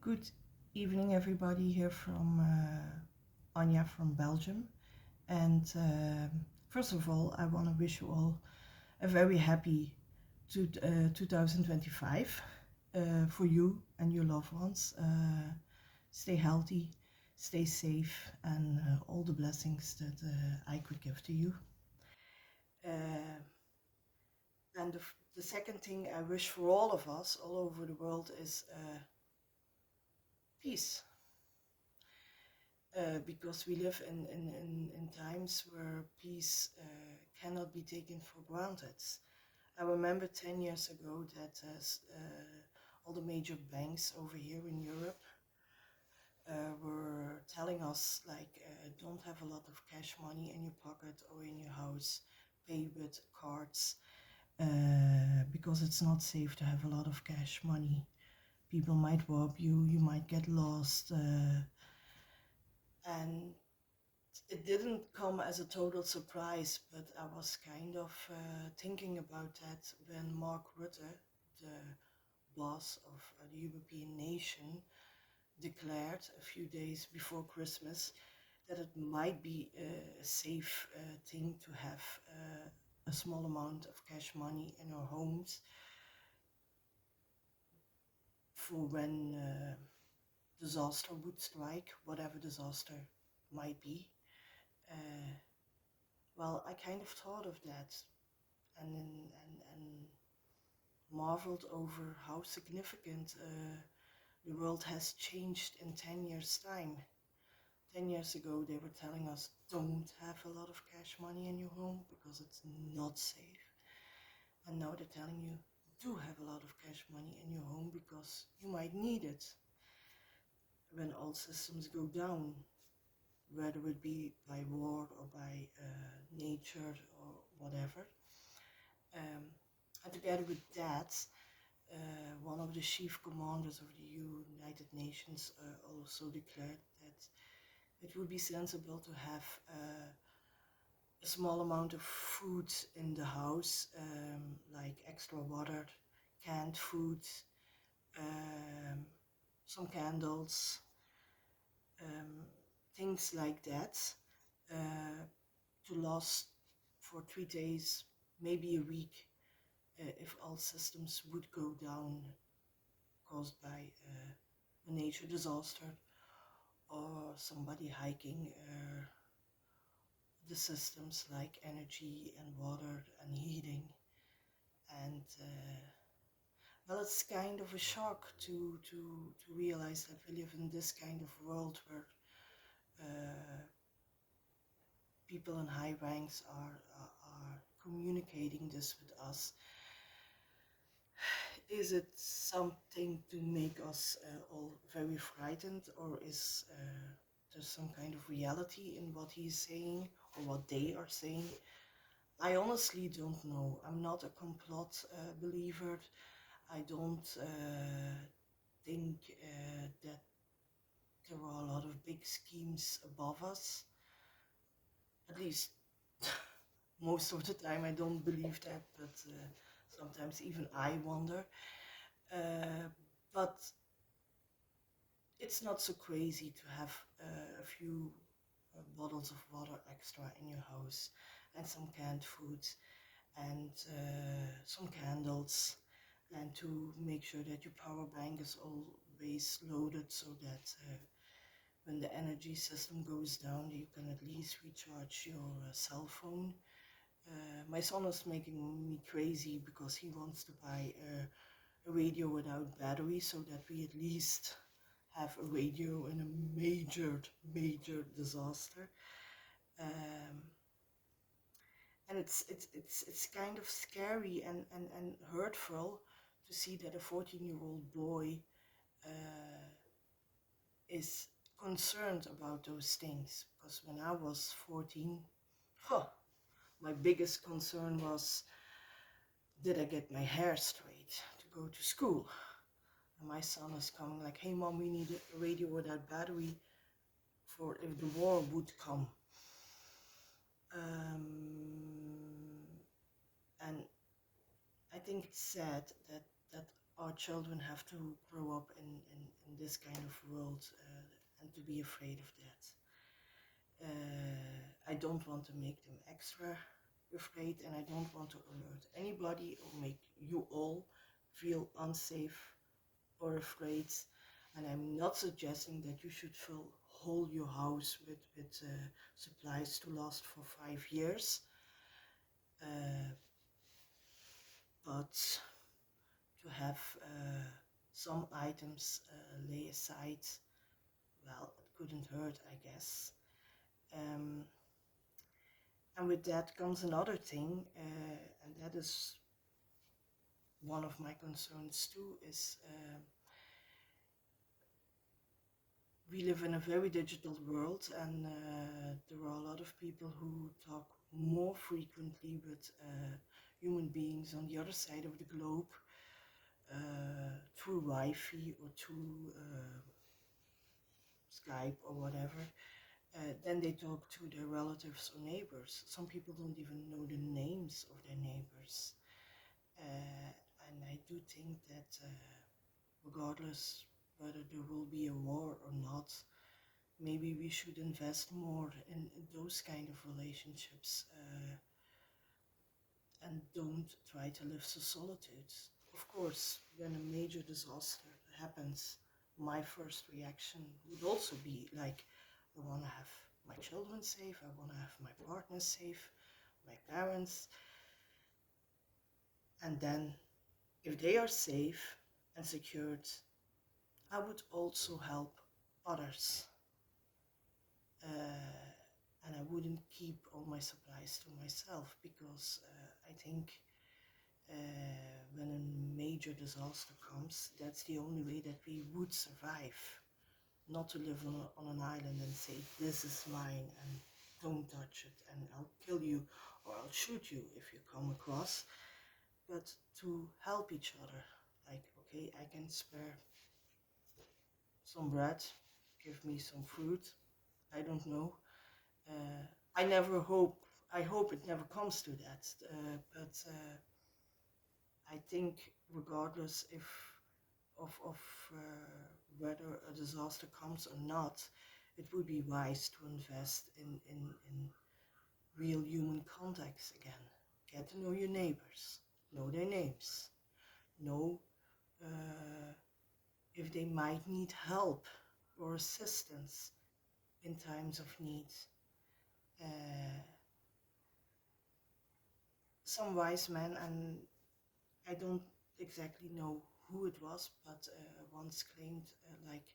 Good evening, everybody. Here from Anya from Belgium. And first of all, I want to wish you all a very happy 2025 for you and your loved ones. Stay healthy, stay safe, and all the blessings that I could give to you. And the second thing I wish for all of us all over the world is peace. Because we live in times where peace cannot be taken for granted. I remember 10 years ago that all the major banks over here in Europe were telling us like don't have a lot of cash money in your pocket or in your house, pay with cards because it's not safe to have a lot of cash money. People might rob you, you might get lost, and it didn't come as a total surprise, but I was kind of thinking about that when Mark Rutte, the boss of the European nation, declared a few days before Christmas that it might be a safe thing to have a small amount of cash money in our homes for when disaster would strike, whatever disaster might be. Well, I kind of thought of that and marveled over how significant the world has changed in 10 years' time. 10 years ago, they were telling us don't have a lot of cash money in your home because it's not safe. And now they're telling you do have a lot of cash money in your home because you might need it when all systems go down, whether it be by war or by nature or whatever. And together with that, one of the chief commanders of the United Nations also declared that it would be sensible to have a small amount of food in the house, like extra water, canned food, um, some candles, um, things like that, to last for 3 days, maybe a week, if all systems would go down caused by a nature disaster or somebody hiking the systems like energy and water and heating. And well, it's kind of a shock to realize that we live in this kind of world where people in high ranks are communicating this with us. Is it something to make us all very frightened, or is there some kind of reality in what he's saying or what they are saying? I honestly don't know. I'm not a complot believer. I don't think that there are a lot of big schemes above us. At least most of the time I don't believe that, but sometimes even I wonder. But it's not so crazy to have a few bottles of water extra in your house and some canned food and some candles, and to make sure that your power bank is always loaded so that when the energy system goes down you can at least recharge your cell phone. My son is making me crazy because he wants to buy a radio without battery so that we at least have a radio in a major disaster. Um, and it's kind of scary and hurtful to see that a 14-year-old boy is concerned about those things. Because when I was 14, huh, my biggest concern was, did I get my hair straight to go to school? And my son is coming like, hey mom, we need a radio without battery for if the war would come. And I think it's sad that our children have to grow up in this kind of world, and to be afraid of that. I don't want to make them extra afraid, and I don't want to alert anybody or make you all feel unsafe or afraid. And I'm not suggesting that you should fill whole your house with supplies to last for 5 years. Uh, but to have some items lay aside, well, it couldn't hurt, I guess. Um, and with that comes another thing, and that is one of my concerns too, is we live in a very digital world, and there are a lot of people who talk more frequently with human beings on the other side of the globe through Wi-Fi or through Skype or whatever. Then they talk to their relatives or neighbors. Some people don't even know the names of their neighbors. And I do think that regardless whether there will be a war or not, maybe we should invest more in those kind of relationships and don't try to live so solitude. Of course, when a major disaster happens, my first reaction would also be like, I want to have my children safe, I want to have my partner safe, my parents. And then, if they are safe and secured, I would also help others. And I wouldn't keep all my supplies to myself, because I think when a major disaster comes, that's the only way that we would survive. Not to live on an island and say, this is mine and don't touch it and I'll kill you or I'll shoot you if you come across, but to help each other. Like, okay, I can spare some bread, give me some fruit, I don't know. Uh, I never hope, I hope it never comes to that, but I think regardless if of whether a disaster comes or not, it would be wise to invest in real human contacts again. Get to know your neighbors, know their names, know uh, if they might need help or assistance in times of need. Uh, some wise man, and I don't exactly know who it was, but once claimed like,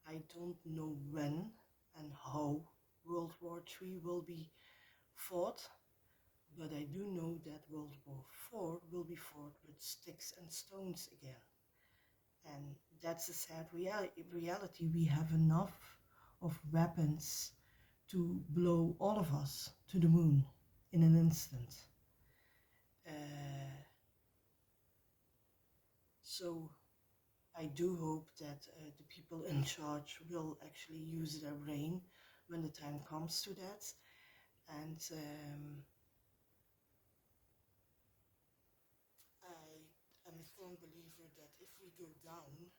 I don't know when and how World War III will be fought, but I do know that World War IV will be fought with sticks and stones again. And that's a sad reality. We have enough of weapons to blow all of us to the moon in an instant. Uh, so I do hope that the people in charge will actually use their brain when the time comes to that. And I am a firm believer that if we go down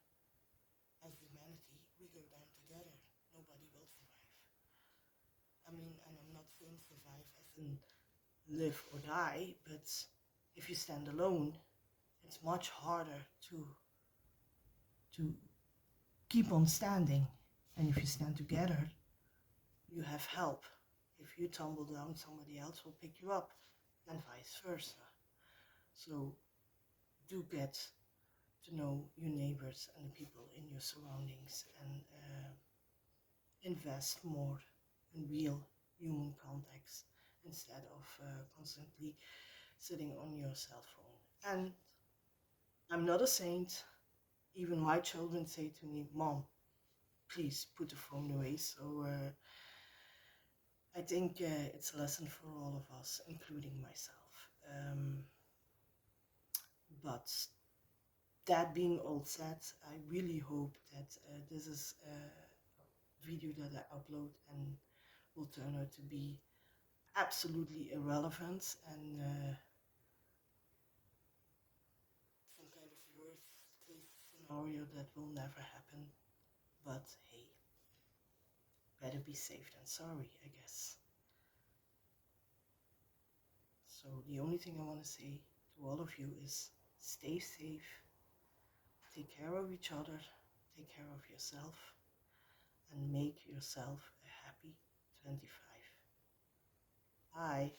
as humanity, we go down together. Nobody will survive. I mean, and I'm not saying survive as in live or die, but if you stand alone, it's much harder to keep on standing. And if you stand together, you have help. If you tumble down, somebody else will pick you up, and vice versa. So do get to know your neighbors and the people in your surroundings, and invest more in real human contacts instead of constantly sitting on your cell phone. And I'm not a saint. Even my children say to me, Mom, please put the phone away. So I think it's a lesson for all of us, including myself. But that being all said, I really hope that this is a video that I upload and will turn out to be absolutely irrelevant and some kind of worst case scenario that will never happen. but hey, better be safe than sorry, I guess. So the only thing I want to say to all of you is stay safe, take care of each other, take care of yourself, and make yourself a happy 25. Bye.